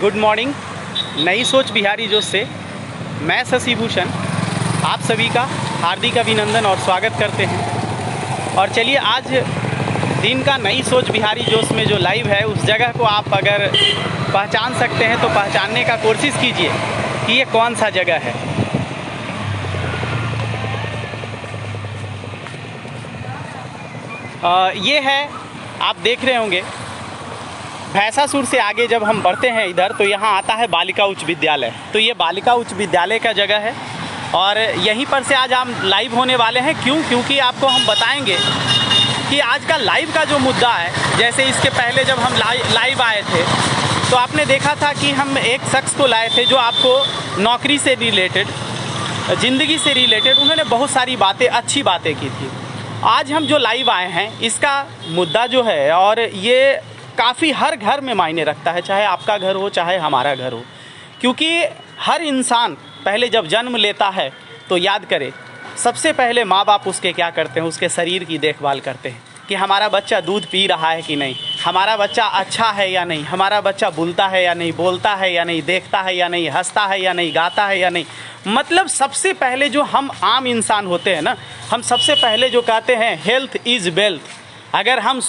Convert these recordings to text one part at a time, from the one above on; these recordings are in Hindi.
Good morning. नई सोच बिहारी जोश से मैं शशि भूषण आप सभी का हार्दिक अभिनंदन और स्वागत करते हैं। और चलिए आज दिन का नई सोच बिहारी जोश में जो लाइव है उस जगह को आप अगर पहचान सकते हैं तो पहचानने का कोशिश कीजिए कि ये कौन सा जगह है। ये है, आप देख रहे होंगे, भैंसासुर से आगे जब हम बढ़ते हैं इधर तो यहाँ आता है बालिका उच्च विद्यालय। तो ये बालिका उच्च विद्यालय का जगह है और यहीं पर से आज हम लाइव होने वाले हैं। क्योंकि आपको हम बताएंगे कि आज का लाइव का जो मुद्दा है, जैसे इसके पहले जब हम लाइव आए थे तो आपने देखा था कि हम एक शख्स को लाए थे जो आपको नौकरी से रिलेटेड, ज़िंदगी से रिलेटेड उन्होंने बहुत सारी बातें, अच्छी बातें की थी। आज हम जो लाइव आए हैं इसका मुद्दा जो है, और ये काफ़ी हर घर में मायने रखता है, चाहे आपका घर हो चाहे हमारा घर हो। क्योंकि हर इंसान पहले जब जन्म लेता है तो याद करे, सबसे पहले माँ बाप उसके क्या करते हैं, उसके शरीर की देखभाल करते हैं कि हमारा बच्चा दूध पी रहा है कि नहीं, हमारा बच्चा अच्छा है या नहीं, हमारा बच्चा बोलता है या नहीं, बोलता है या नहीं, देखता है या नहीं, हंसता है या नहीं, गाता है या नहीं। मतलब सबसे पहले जो हम आम इंसान होते हैं ना, हम सबसे पहले जो कहते हैं हेल्थ इज़ वेल्थ। अगर हम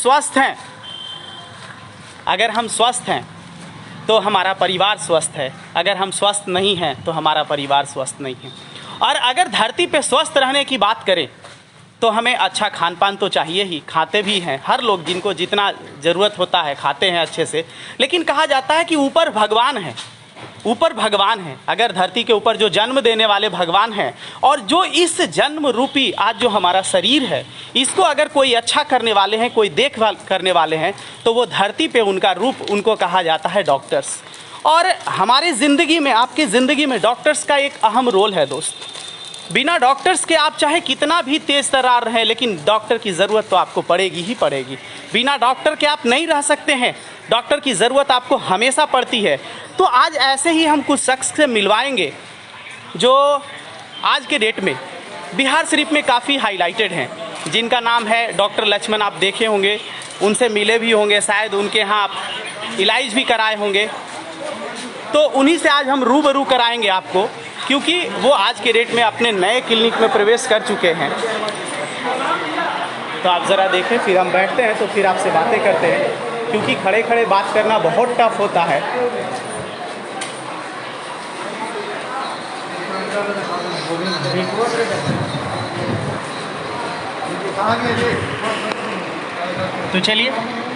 स्वस्थ हैं तो हमारा परिवार स्वस्थ है, अगर हम स्वस्थ नहीं हैं तो हमारा परिवार स्वस्थ नहीं है। और अगर धरती पे स्वस्थ रहने की बात करें तो हमें अच्छा खान पान तो चाहिए ही, खाते भी हैं हर लोग, जिनको जितना ज़रूरत होता है खाते हैं अच्छे से। लेकिन कहा जाता है कि ऊपर भगवान है, ऊपर भगवान है। अगर धरती के ऊपर जो जन्म देने वाले भगवान हैं, और जो इस जन्म रूपी आज जो हमारा शरीर है, इसको अगर कोई अच्छा करने वाले हैं, कोई देखभाल करने वाले हैं, तो वो धरती पे उनका रूप, उनको कहा जाता है डॉक्टर्स। और हमारे ज़िंदगी में, आपकी ज़िंदगी में डॉक्टर्स का एक अहम रोल है दोस्त। बिना डॉक्टर्स के आप चाहे कितना भी तेज़ तर्रार रहें, लेकिन डॉक्टर की ज़रूरत तो आपको पड़ेगी ही पड़ेगी। बिना डॉक्टर के आप नहीं रह सकते हैं, डॉक्टर की ज़रूरत आपको हमेशा पड़ती है। तो आज ऐसे ही हम कुछ शख्स से मिलवाएंगे जो आज के डेट में बिहार शरीफ में काफ़ी हाईलाइटेड हैं, जिनका नाम है डॉक्टर लक्ष्मण। आप देखे होंगे, उनसे मिले भी होंगे, शायद उनके यहाँ आप इलाज भी कराए होंगे। तो उन्हीं से आज हम रूबरू कराएंगे आपको, क्योंकि वो आज के डेट में अपने नए क्लिनिक में प्रवेश कर चुके हैं। तो आप ज़रा देखें, फिर हम बैठते हैं तो फिर आपसे बातें करते हैं, क्योंकि खड़े खड़े बात करना बहुत टफ होता है। तो चलिए,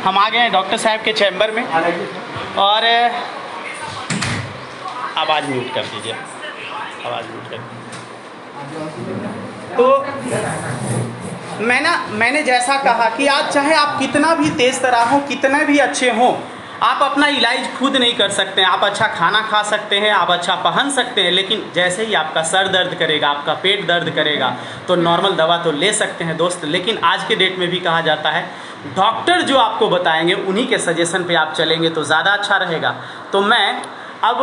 हम आ गए हैं डॉक्टर साहब के चैम्बर में। और आवाज़ म्यूट कर दीजिए, आवाज़ म्यूट कर दीजिए। तो मैंने जैसा कहा कि आज चाहे आप कितना भी तेज़ तर्रार हो, कितने भी अच्छे हों, आप अपना इलाज खुद नहीं कर सकते हैं। आप अच्छा खाना खा सकते हैं, आप अच्छा पहन सकते हैं, लेकिन जैसे ही आपका सर दर्द करेगा, आपका पेट दर्द करेगा, तो नॉर्मल दवा तो ले सकते हैं दोस्त। लेकिन आज के डेट में भी कहा जाता है डॉक्टर जो आपको बताएंगे उन्हीं के सजेशन पे आप चलेंगे तो ज़्यादा अच्छा रहेगा। तो मैं अब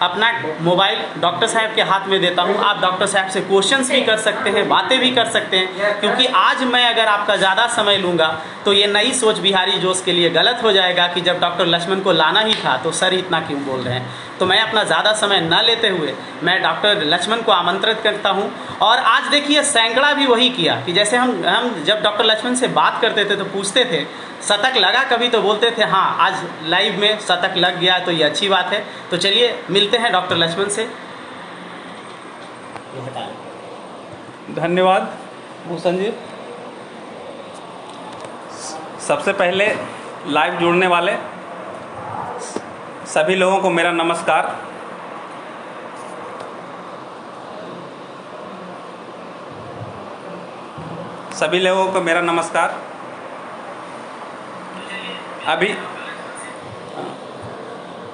अपना मोबाइल डॉक्टर साहब के हाथ में देता हूं। आप डॉक्टर साहब से क्वेश्चंस भी कर सकते हैं, बातें भी कर सकते हैं, क्योंकि आज मैं अगर आपका ज़्यादा समय लूँगा तो ये नई सोच बिहारी जोश के लिए गलत हो जाएगा कि जब डॉक्टर लक्ष्मण को लाना ही था तो सर इतना क्यों बोल रहे हैं। तो मैं अपना ज़्यादा समय न लेते हुए मैं डॉक्टर लक्ष्मण को आमंत्रित करता हूं। और आज देखिए, सैकड़ा भी वही किया कि जैसे हम जब डॉक्टर लक्ष्मण से बात करते थे तो पूछते थे शतक लगा कभी, तो बोलते थे हाँ आज लाइव में शतक लग गया, तो ये अच्छी बात है। तो चलिए मिलते हैं डॉक्टर लक्ष्मण से। धन्यवाद भूषण जी। सबसे पहले लाइव जुड़ने वाले सभी लोगों को मेरा नमस्कार। सभी लोगों को मेरा नमस्कार।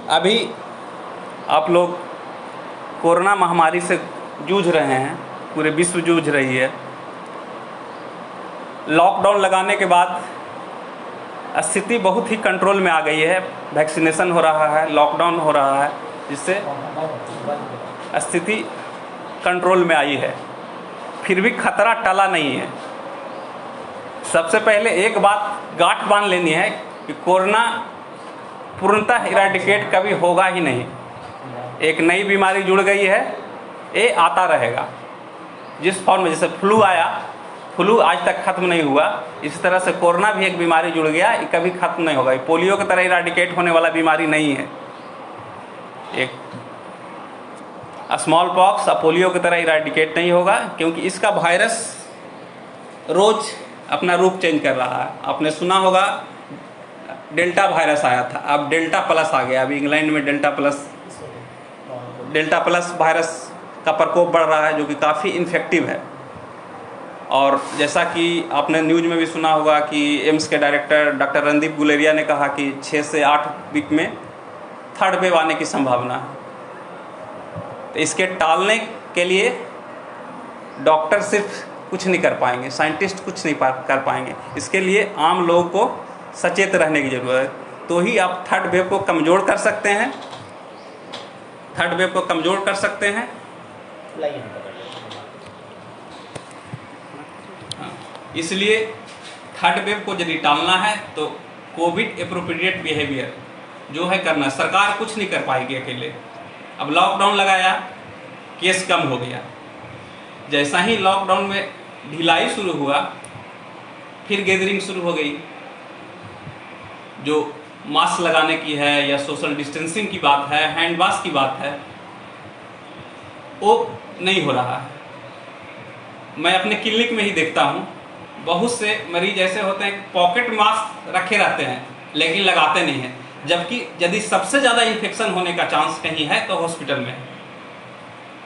अभी आप लोग कोरोना महामारी से जूझ रहे हैं, पूरे विश्व जूझ रही है। लॉकडाउन लगाने के बाद स्थिति बहुत ही कंट्रोल में आ गई है। वैक्सीनेशन हो रहा है, लॉकडाउन हो रहा है, जिससे स्थिति कंट्रोल में आई है। फिर भी खतरा टला नहीं है। सबसे पहले एक बात गांठ बांध लेनी है कि कोरोना पूर्णतः इराडिकेट कभी होगा ही नहीं। एक नई बीमारी जुड़ गई है, ये आता रहेगा जिस फॉर्म में। जैसे फ्लू आया, फ्लू आज तक खत्म नहीं हुआ, इसी तरह से कोरोना भी एक बीमारी जुड़ गया, ये कभी खत्म नहीं होगा। ये पोलियो की तरह इराडिकेट होने वाला बीमारी नहीं है। एक स्मॉल पॉक्स और पोलियो की तरह इराडिकेट नहीं होगा, क्योंकि इसका वायरस रोज अपना रूप चेंज कर रहा है। आपने सुना होगा डेल्टा वायरस आया था, अब डेल्टा प्लस आ गया। अभी इंग्लैंड में डेल्टा प्लस वायरस का प्रकोप बढ़ रहा है, जो कि काफ़ी इन्फेक्टिव है। और जैसा कि आपने न्यूज़ में भी सुना होगा कि एम्स के डायरेक्टर डॉक्टर रणदीप गुलेरिया ने कहा कि 6 से 8 वीक में थर्ड वेव आने की संभावना है। तो इसके टालने के लिए डॉक्टर सिर्फ कुछ नहीं कर पाएंगे, साइंटिस्ट कुछ नहीं कर पाएंगे। इसके लिए आम लोगों को सचेत रहने की ज़रूरत है, तो ही आप थर्ड वेव को कमज़ोर कर सकते हैं। थर्ड वेव को कमज़ोर कर सकते हैं। इसलिए थर्ड वेव को यदि टालना है तो कोविड एप्रोप्रिएट बिहेवियर जो है करना। सरकार कुछ नहीं कर पाएगी अकेले। अब लॉकडाउन लगाया, केस कम हो गया। जैसा ही लॉकडाउन में ढिलाई शुरू हुआ, फिर गैदरिंग शुरू हो गई। जो मास्क लगाने की है या सोशल डिस्टेंसिंग की बात है, हैंड वॉश की बात है, वो नहीं हो रहा है। मैं अपने क्लिनिक में ही देखता हूँ, बहुत से मरीज ऐसे होते हैं पॉकेट मास्क रखे रहते हैं लेकिन लगाते नहीं हैं। जबकि यदि सबसे ज़्यादा इन्फेक्शन होने का चांस कहीं है तो हॉस्पिटल में है।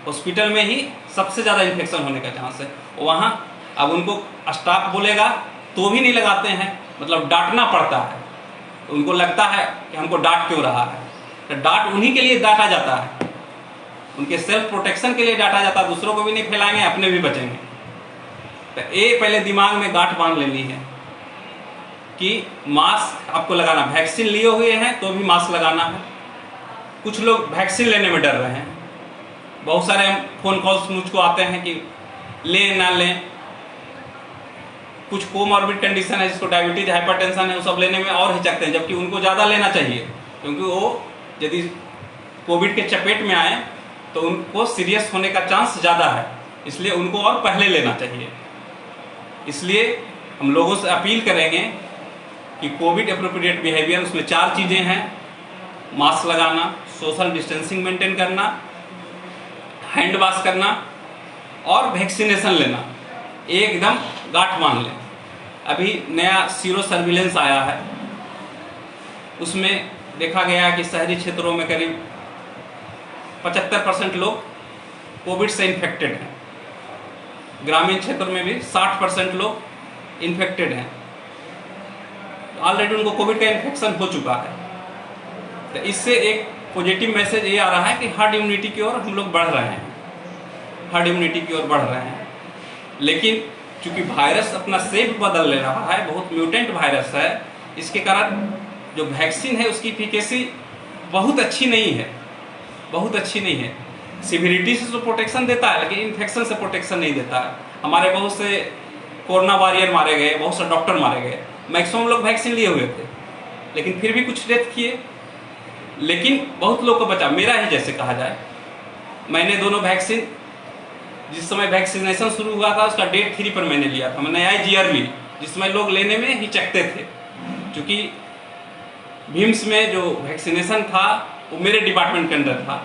हॉस्पिटल में ही सबसे ज़्यादा इन्फेक्शन होने का चांस है। वहाँ अब उनको स्टाफ बोलेगा तो भी नहीं लगाते हैं, मतलब डांटना पड़ता है। उनको लगता है कि हमको डांट क्यों रहा है, तो डांट उन्हीं के लिए डांटा जाता है, उनके सेल्फ प्रोटेक्शन के लिए डांटा जाता है। दूसरों को भी नहीं फैलाएंगे, अपने भी बचेंगे। तो ये पहले दिमाग में गांठ बांध लेनी है कि मास्क आपको लगाना। वैक्सीन लिए हुए हैं तो भी मास्क लगाना है। कुछ लोग वैक्सीन लेने में डर रहे हैं। बहुत सारे फ़ोन कॉल्स मुझको आते हैं कि लें ना लें। कुछ कोमॉर्बिड कंडीशन है, जिसको डायबिटीज, हाइपरटेंशन है, वो सब लेने में और हिचकते हैं, जबकि उनको ज़्यादा लेना चाहिए, क्योंकि वो यदि कोविड के चपेट में आए तो उनको सीरियस होने का चांस ज़्यादा है। इसलिए उनको और पहले लेना चाहिए। इसलिए हम लोगों से अपील करेंगे कि कोविड एप्रोप्रिएट बिहेवियर, उसमें 4 चीज़ें हैं: मास्क लगाना, सोशल डिस्टेंसिंग मेंटेन करना, हैंड वॉश करना और वैक्सीनेशन लेना। एकदम गांठ मान लें। अभी नया सीरो सर्विलेंस आया है, उसमें देखा गया कि शहरी क्षेत्रों में करीब 75% लोग कोविड से इन्फेक्टेड हैं। ग्रामीण क्षेत्र में भी 60% लोग इन्फेक्टेड हैं। ऑलरेडी उनको कोविड का इन्फेक्शन हो चुका है। तो इससे एक पॉजिटिव मैसेज ये आ रहा है कि हर्ड इम्यूनिटी की ओर हम लोग बढ़ रहे हैं, हर्ड इम्यूनिटी की ओर बढ़ रहे हैं। लेकिन चूंकि वायरस अपना शेप बदल ले रहा है, बहुत म्यूटेंट वायरस है, इसके कारण जो वैक्सीन है उसकी एफिकेसी बहुत अच्छी नहीं है, बहुत अच्छी नहीं है। सिविरिटी से तो प्रोटेक्शन देता है, लेकिन इन्फेक्शन से प्रोटेक्शन नहीं देता है। हमारे बहुत से कोरोना वॉरियर मारे गए, बहुत से डॉक्टर मारे गए। मैक्सिमम लोग वैक्सीन लिए हुए थे, लेकिन फिर भी कुछ डेथ किए, लेकिन बहुत लोग को बचा। मेरा ही जैसे कहा जाए, मैंने दोनों वैक्सीन, जिस समय वैक्सीनेशन शुरू हुआ था उसका डेट 3 पर मैंने लिया था। मैंने IGR ली, जिस समय लोग लेने में हिचकते थे, क्योंकि भीम्स में जो वैक्सीनेशन था वो मेरे डिपार्टमेंट के अंदर था।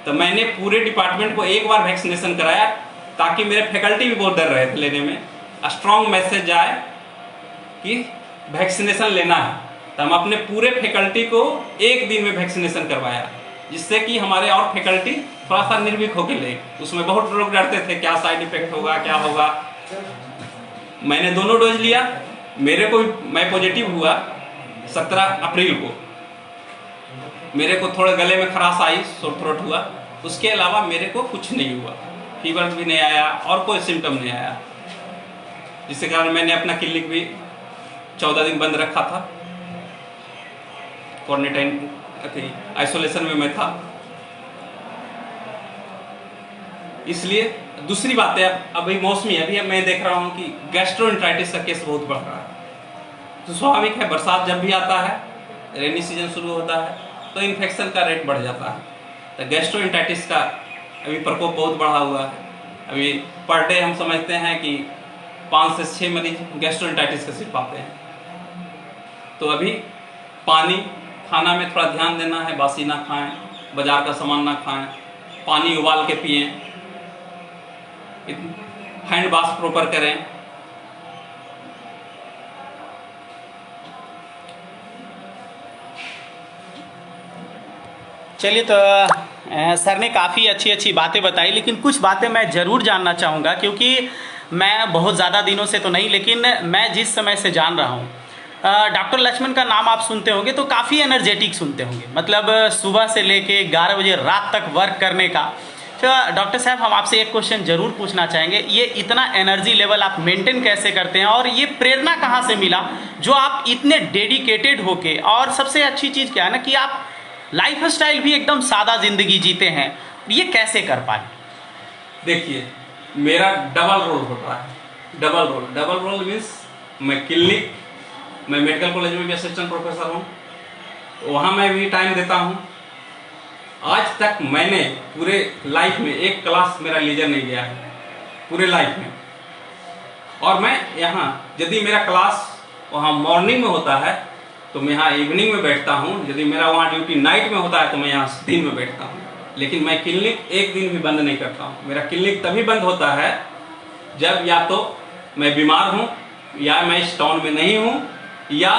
तो मैंने पूरे डिपार्टमेंट को एक बार वैक्सीनेशन कराया, ताकि मेरे फैकल्टी भी बहुत डर रहे थे लेने में। स्ट्रॉन्ग मैसेज आए कि वैक्सीनेशन लेना है, तो हम अपने पूरे फैकल्टी को एक दिन में वैक्सीनेशन करवाया, जिससे कि हमारे और फैकल्टी थोड़ा सा निर्भीक होकर ले। उसमें बहुत लोग डरते थे क्या साइड इफेक्ट होगा, क्या होगा। मैंने दोनों डोज लिया, मेरे को मैं पॉजिटिव हुआ 17 अप्रैल को। मेरे को थोड़े गले में खराश आई, सोर थ्रोट हुआ, उसके अलावा मेरे को कुछ नहीं हुआ। फीवर भी नहीं आया और कोई सिम्टम नहीं आया, जिसके कारण मैंने अपना क्लिनिक भी 14 दिन बंद रखा था। क्वारंटाइन आइसोलेशन में मैं था। इसलिए दूसरी बात है, अभी मौसमी, अभी मैं देख रहा हूँ कि गैस्ट्रोएंटराइटिस का केस बहुत बढ़ रहा है। तो स्वाभाविक है, बरसात जब भी आता है रेनी सीजन शुरू होता है तो इन्फेक्शन का रेट बढ़ जाता है। तो गैस्ट्रोएंटाइटिस का अभी प्रकोप बहुत बढ़ा हुआ है। अभी पर डे हम समझते हैं कि 5 से 6 मरीज गैस्ट्रोएंटाइटिस के सिर्फ आते हैं। तो अभी पानी खाना में थोड़ा ध्यान देना है, बासी ना खाएं, बाजार का सामान ना खाएं, पानी उबाल के पिएं, हैंड वॉश प्रॉपर करें। चलिए, तो सर ने काफ़ी अच्छी अच्छी बातें बताई, लेकिन कुछ बातें मैं ज़रूर जानना चाहूँगा, क्योंकि मैं बहुत ज़्यादा दिनों से तो नहीं, लेकिन मैं जिस समय से जान रहा हूँ, डॉक्टर लक्ष्मण का नाम आप सुनते होंगे तो काफ़ी एनर्जेटिक सुनते होंगे, मतलब सुबह से लेके 11 बजे रात तक वर्क करने का। तो डॉक्टर साहब, हम आपसे एक क्वेश्चन ज़रूर पूछना चाहेंगे, ये इतना एनर्जी लेवल आप मेंटेन कैसे करते हैं, और ये प्रेरणा कहाँ से मिला जो आप इतने डेडिकेटेड होके, और सबसे अच्छी चीज़ क्या है ना कि आप लाइफ स्टाइल भी एकदम सादा ज़िंदगी जीते हैं, ये कैसे कर पाए? देखिए, मेरा डबल रोल होता है। डबल रोल मीन्स मैं मेडिकल कॉलेज में भी असिस्टेंट प्रोफेसर हूँ, तो वहाँ मैं भी टाइम देता हूँ। आज तक मैंने पूरे लाइफ में एक क्लास मेरा लीजर नहीं गया है, पूरे लाइफ में। और मैं यहाँ, यदि मेरा क्लास वहाँ मॉर्निंग में होता है तो मैं यहाँ इवनिंग में बैठता हूँ, यदि मेरा वहाँ ड्यूटी नाइट में होता है तो मैं यहाँ दिन में बैठता हूँ। लेकिन मैं क्लिनिक एक दिन भी बंद नहीं करता हूँ। मेरा क्लिनिक तभी बंद होता है जब या तो मैं बीमार हूँ, या मैं इस टाउन में नहीं हूँ, या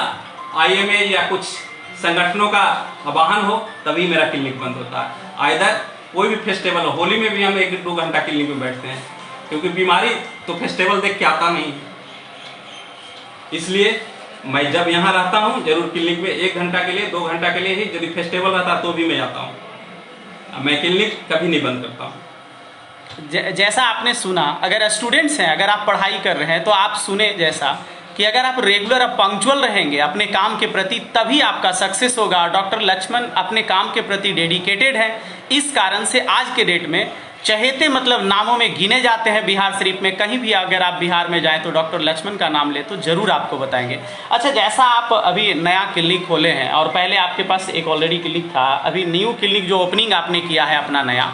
IMA या कुछ संगठनों का आह्वान हो, तभी मेरा क्लिनिक बंद होता है। आइदर कोई भी फेस्टिवल हो, होली में भी हम 1-2 घंटा क्लिनिक में बैठते हैं, क्योंकि बीमारी तो फेस्टिवल देख के आता नहीं। इसलिए मैं जब यहाँ रहता हूँ जरूर क्लिनिक में 1 घंटा के लिए, 2 घंटा के लिए ही, यदि फेस्टिवल रहता तो भी मैं आता हूँ। मैं क्लिनिक कभी नहीं बंद करता हूँ। जैसा आपने सुना, अगर स्टूडेंट्स हैं, अगर आप पढ़ाई कर रहे हैं, तो आप सुने जैसा कि अगर आप रेगुलर अब पंक्चुअल रहेंगे अपने काम के प्रति, तभी आपका सक्सेस होगा। डॉक्टर लक्ष्मण अपने काम के प्रति डेडिकेटेड हैं, इस कारण से आज के डेट में चहेते मतलब नामों में गिने जाते हैं। बिहार शरीफ में कहीं भी अगर आप बिहार में जाएं तो डॉक्टर लक्ष्मण का नाम ले तो ज़रूर आपको बताएंगे। अच्छा, जैसा आप अभी नया क्लिनिक खोले हैं, और पहले आपके पास एक ऑलरेडी क्लिनिक था, अभी न्यू क्लिनिक जो ओपनिंग आपने किया है अपना नया,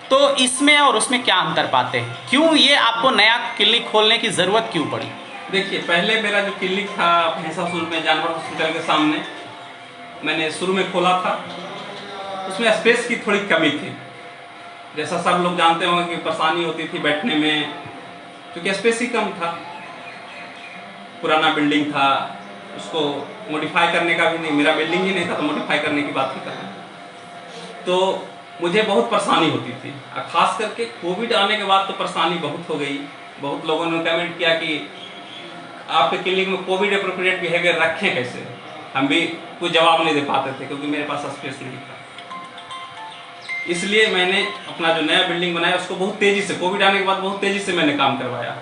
तो इसमें और उसमें क्या अंतर पाते हैं? क्यों ये आपको नया क्लिनिक खोलने की ज़रूरत क्यों पड़ी? देखिए, पहले मेरा जो क्लिनिक था भैंसासुर में जानवर हॉस्पिटल के सामने, मैंने शुरू में खोला था, उसमें स्पेस की थोड़ी कमी थी। जैसा सब लोग जानते होंगे कि परेशानी होती थी बैठने में, क्योंकि स्पेस ही कम था। पुराना बिल्डिंग था, उसको मॉडिफाई करने का भी नहीं, मेरा बिल्डिंग ही नहीं था तो मॉडिफाई करने की बात ही करना। तो मुझे बहुत परेशानी होती थी, और ख़ास करके कोविड आने के बाद तो परेशानी बहुत हो गई। बहुत लोगों ने कमेंट किया कि आपके क्लिनिक में कोविड एप्रोप्रिएट बिहेवियर रखें कैसे। हम भी कोई जवाब नहीं दे पाते थे, क्योंकि मेरे पास स्पेस नहीं था। इसलिए मैंने अपना जो नया बिल्डिंग बनाया उसको बहुत तेज़ी से, कोविड आने के बाद बहुत तेज़ी से मैंने काम करवाया।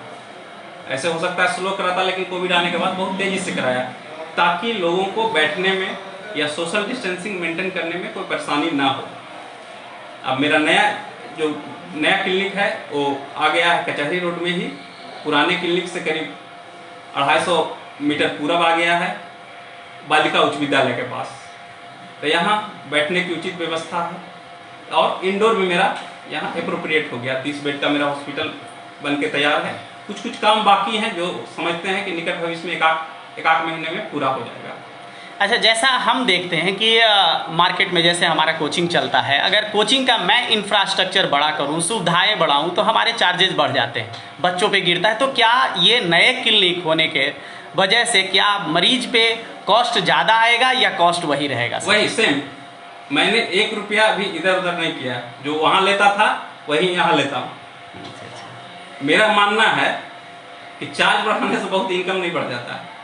ऐसे हो सकता है स्लो कराता, लेकिन कोविड आने के बाद बहुत तेज़ी से कराया, ताकि लोगों को बैठने में या सोशल डिस्टेंसिंग मेंटेन करने में कोई परेशानी ना हो। अब मेरा नया क्लिनिक है वो आ गया है कचहरी रोड में ही, पुराने क्लिनिक से करीब 250 मीटर पूरब आ गया है, बालिका उच्च विद्यालय के पास। तो यहाँ बैठने की उचित व्यवस्था है, और इंडोर भी मेरा यहाँ एप्रोप्रिएट हो गया। 30 बेड का मेरा हॉस्पिटल बन के तैयार है। कुछ काम बाकी हैं जो समझते हैं कि निकट भविष्य में एक आध महीने में पूरा हो जाएगा। अच्छा, जैसा हम देखते हैं कि मार्केट में जैसे हमारा कोचिंग चलता है, अगर कोचिंग का मैं इंफ्रास्ट्रक्चर बड़ा करूं, सुविधाएं बढ़ाऊं, तो हमारे चार्जेस बढ़ जाते हैं, बच्चों पे गिरता है। तो क्या ये नए क्लिनिक होने के वजह से क्या मरीज पे कॉस्ट ज़्यादा आएगा या कॉस्ट वही रहेगा? वही सेम। मैंने 1 रुपया भी इधर उधर नहीं किया, जो वहाँ लेता था वही यहाँ लेता हूँ। मेरा मानना है कि चार्ज बढ़ाने से बहुत इनकम नहीं बढ़ जाता है।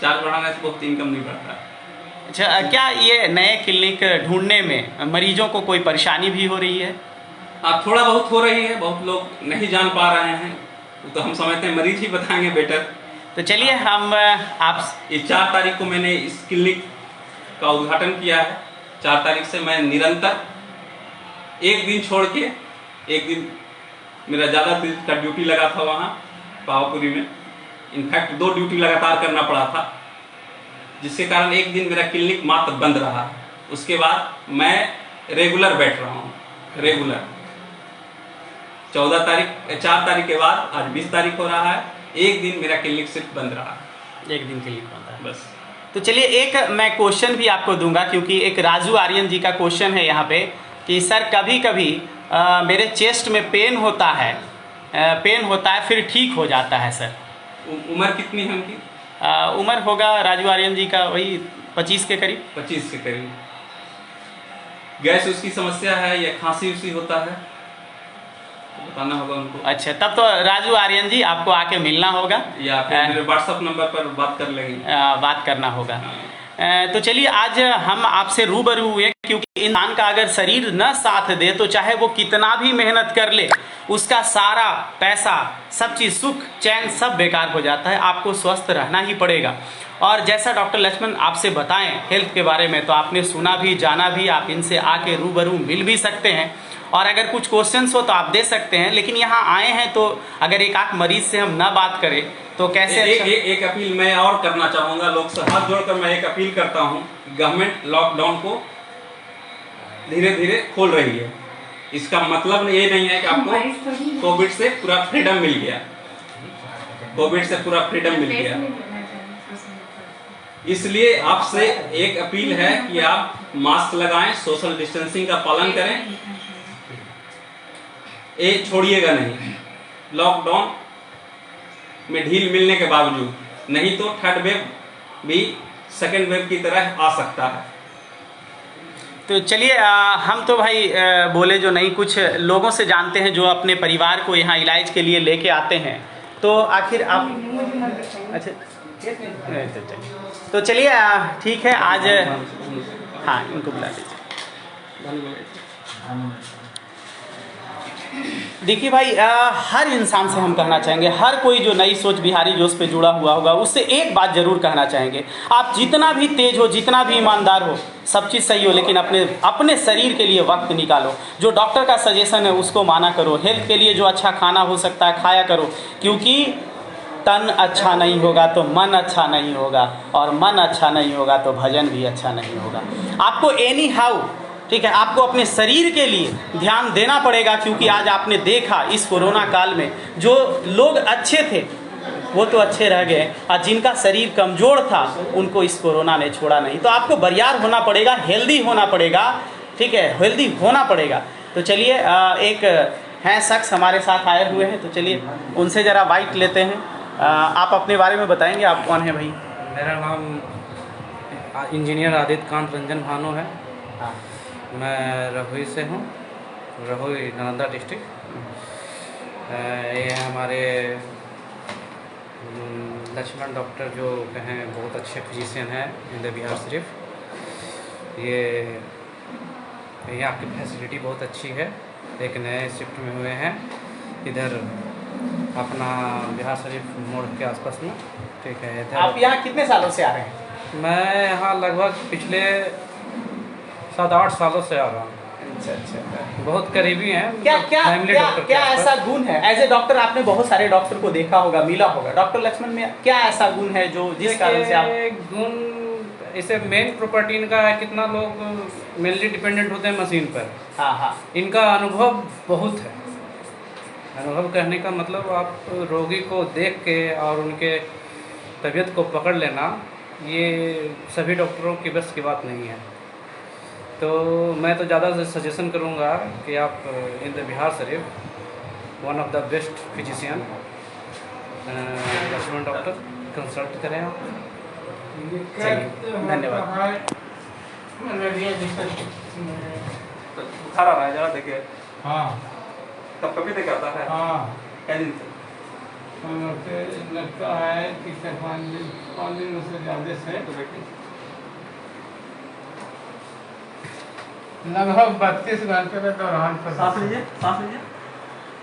चार्ज बढ़ाने से बहुत इनकम नहीं बढ़ता है। अच्छा, क्या ये नए क्लिनिक ढूंढने में मरीजों को कोई परेशानी भी हो रही है? हाँ, थोड़ा बहुत हो रही है, बहुत लोग नहीं जान पा रहे हैं, तो हम समझते हैं मरीज ही बताएंगे बेटर। तो चलिए, हम आप ये 4 तारीख को मैंने इस क्लिनिक का उद्घाटन किया है। 4 तारीख से मैं निरंतर एक दिन छोड़ के एक दिन, मेरा ज़्यादा दिन का ड्यूटी लगा था वहाँ पावापुरी में। इनफैक्ट 2 ड्यूटी लगातार करना पड़ा था। जिसके कारण एक दिन मेरा क्लिनिक मात्र बंद रहा। उसके बाद मैं रेगुलर बैठ रहा हूँ, रेगुलर 4 तारीख के बाद आज 20 तारीख हो रहा है, एक दिन मेरा क्लिनिक सिर्फ बंद रहा, एक दिन के लिए बंद है बस। तो चलिए एक मैं क्वेश्चन भी आपको दूंगा, क्योंकि एक राजू आर्यन जी का क्वेश्चन है यहाँ पे कि सर कभी कभी मेरे चेस्ट में पेन होता है फिर ठीक हो जाता है सर। उम्र कितनी है उनकी? उम्र होगा राजू आर्यन जी का वही 25 के करीब। 25 के करीब। गैस उसकी समस्या है या खांसी उसी होता है, तो बताना होगा उनको। अच्छा, तब तो राजू आर्यन जी आपको आके मिलना होगा या फिर मेरे व्हाट्सएप नंबर पर बात कर लेंगे, बात करना होगा। तो चलिए आज हम आपसे रूबरू हुए, क्योंकि इंसान का अगर शरीर न साथ दे तो चाहे वो कितना भी मेहनत कर ले, उसका सारा पैसा, सब चीज़, सुख चैन सब बेकार हो जाता है। आपको स्वस्थ रहना ही पड़ेगा। और जैसा डॉक्टर लक्ष्मण आपसे बताएं हेल्थ के बारे में, तो आपने सुना भी जाना भी, आप इनसे आके रूबरू मिल भी सकते हैं। और अगर कुछ क्वेश्चंस हो तो आप दे सकते हैं, लेकिन यहाँ आए हैं तो अगर एक आध मरीज से हम ना बात करें तो कैसे? एक अपील मैं और करना चाहूँगा, लोग से हाथ जोड़कर मैं एक अपील करता हूँ। गवर्नमेंट लॉकडाउन को धीरे धीरे खोल रही है, इसका मतलब ये नहीं है कि आपको कोविड से पूरा फ्रीडम मिल गया, कोविड से पूरा फ्रीडम मिल गया। इसलिए आपसे एक अपील है कि आप मास्क लगाएं, सोशल डिस्टेंसिंग का पालन करें, ये छोड़िएगा नहीं। लॉकडाउन में ढील मिलने के बावजूद, नहीं तो थर्ड वेव भी सेकेंड वेव की तरह आ सकता है। तो चलिए हम तो भाई बोले जो नहीं, कुछ लोगों से जानते हैं जो अपने परिवार को यहाँ इलाज के लिए लेके आते हैं। तो आखिर आप अच्छा तो चलिए ठीक है, आज हाँ इनको बुला लीजिए। देखिए भाई, हर इंसान से हम कहना चाहेंगे, हर कोई जो नई सोच बिहारी जोश पे जुड़ा हुआ होगा उससे एक बात जरूर कहना चाहेंगे, आप जितना भी तेज हो, जितना भी ईमानदार हो, सब चीज़ सही हो, लेकिन अपने शरीर के लिए वक्त निकालो। जो डॉक्टर का सजेशन है उसको माना करो। हेल्थ के लिए जो अच्छा खाना हो सकता है खाया करो, क्योंकि तन अच्छा नहीं होगा तो मन अच्छा नहीं होगा, और मन अच्छा नहीं होगा तो भजन भी अच्छा नहीं होगा। आपको एनी हाउ, ठीक है, आपको अपने शरीर के लिए ध्यान देना पड़ेगा, क्योंकि आज आपने देखा इस कोरोना काल में जो लोग अच्छे थे वो तो अच्छे रह गए, और जिनका शरीर कमज़ोर था उनको इस कोरोना ने छोड़ा नहीं। तो आपको बरियार होना पड़ेगा, हेल्दी होना पड़ेगा, ठीक है, हेल्दी होना पड़ेगा। तो चलिए एक हैं शख्स हमारे साथ आए हुए हैं, तो चलिए उनसे ज़रा बाइट लेते हैं। आप अपने बारे में बताएंगे, आप कौन हैं भाई? मेरा नाम इंजीनियर आदित्य कांत रंजन भानु है। हाँ, मैं रहुई से हूँ, रहुई नालंदा डिस्ट्रिक्ट। ये हमारे लक्ष्मण डॉक्टर जो कहें बहुत अच्छे फिजिशियन हैं इन बिहार शरीफ। ये यहाँ की फैसिलिटी बहुत अच्छी है। एक नए शिफ्ट में हुए हैं इधर अपना बिहार शरीफ मोड़ के आसपास में, ठीक है। इधर आप यहाँ कितने सालों से आ रहे हैं? मैं यहाँ लगभग पिछले 7-8 सालों से आ रहा हूँ। अच्छा, बहुत करीबी हैं। क्या मतलब क्या फैमिली क्या डॉक्टर क्या ऐसा गुण है? एज ए डॉक्टर आपने बहुत सारे डॉक्टर को देखा होगा, मिला होगा, डॉक्टर लक्ष्मण में क्या ऐसा गुण है जो जिस कारण से आप गुण, इसे मेन प्रॉपर्टी इनका है, कितना लोग मेनली डिपेंडेंट होते हैं मशीन पर। हाँ, इनका अनुभव बहुत है। अनुभव कहने का मतलब आप रोगी को देख के और उनके तबीयत को पकड़ लेना, ये सभी डॉक्टरों की बस की बात नहीं है। तो मैं तो ज़्यादा सजेशन करूँगा कि आप in the Bihar Sharif one of the best physician Lakshman doctor consult करें आप। धन्यवाद। बुखार आ रहा है, जरा देखिए। हाँ कब कभी तक आता है? हाँ क्या दिन से? लगता है कि 5 दिन उससे ज़्यादा से तो देखिए, लगभग 32 घंटे के दौरान सांस लीजिए, सांस लीजिए,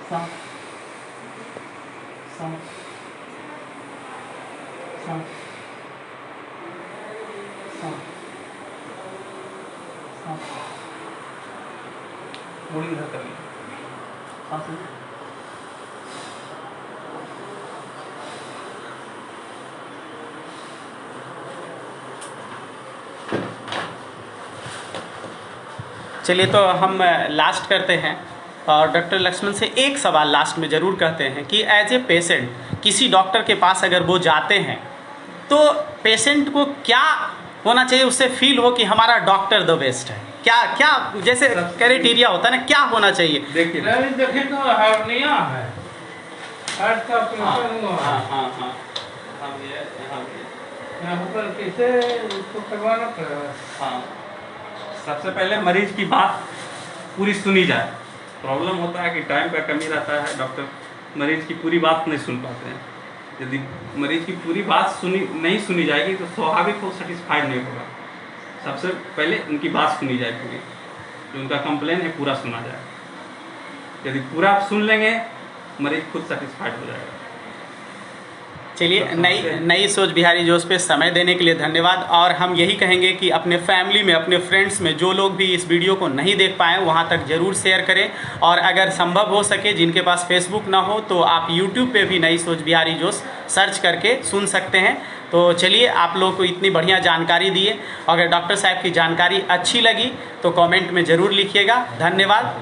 सांस, सांस, सांस, सांस, सांस, मुड़ी इधर कर लीजिए, सांस लीजिए, चलिए तो हम लास्ट करते हैं और डॉक्टर लक्ष्मण से एक सवाल लास्ट में ज़रूर कहते हैं कि एज ए पेशेंट किसी डॉक्टर के पास अगर वो जाते हैं तो पेशेंट को क्या होना चाहिए, उससे फील हो कि हमारा डॉक्टर द बेस्ट है, क्या क्या जैसे क्राइटेरिया होता है ना, क्या होना चाहिए? देखिए देखें तो हर्निया है, हार्ट का ऑपरेशन हुआ है, यहाँ पर कैसे उसको करवाना पड़ेगा? हाँ, सबसे पहले मरीज की बात पूरी सुनी जाए। प्रॉब्लम होता है कि टाइम का कमी रहता है, डॉक्टर मरीज की पूरी बात नहीं सुन पाते हैं। यदि मरीज की पूरी बात नहीं सुनी जाएगी तो स्वाभाविक वो सेटिस्फाइड नहीं होगा। सबसे पहले उनकी बात सुनी जाए, पूरी जो उनका कंप्लेन है पूरा सुना जाए। यदि पूरा सुन लेंगे मरीज खुद सेटिस्फाइड हो जाएगा। चलिए, नई सोच बिहारी जोश पे समय देने के लिए धन्यवाद। और हम यही कहेंगे कि अपने फैमिली में, अपने फ्रेंड्स में जो लोग भी इस वीडियो को नहीं देख पाए वहाँ तक ज़रूर शेयर करें, और अगर संभव हो सके जिनके पास फेसबुक ना हो तो आप यूट्यूब पे भी नई सोच बिहारी जोश सर्च करके सुन सकते हैं। तो चलिए, आप लोगों को इतनी बढ़िया जानकारी दिए। अगर डॉक्टर साहब की जानकारी अच्छी लगी तो कमेंट में ज़रूर लिखिएगा। धन्यवाद।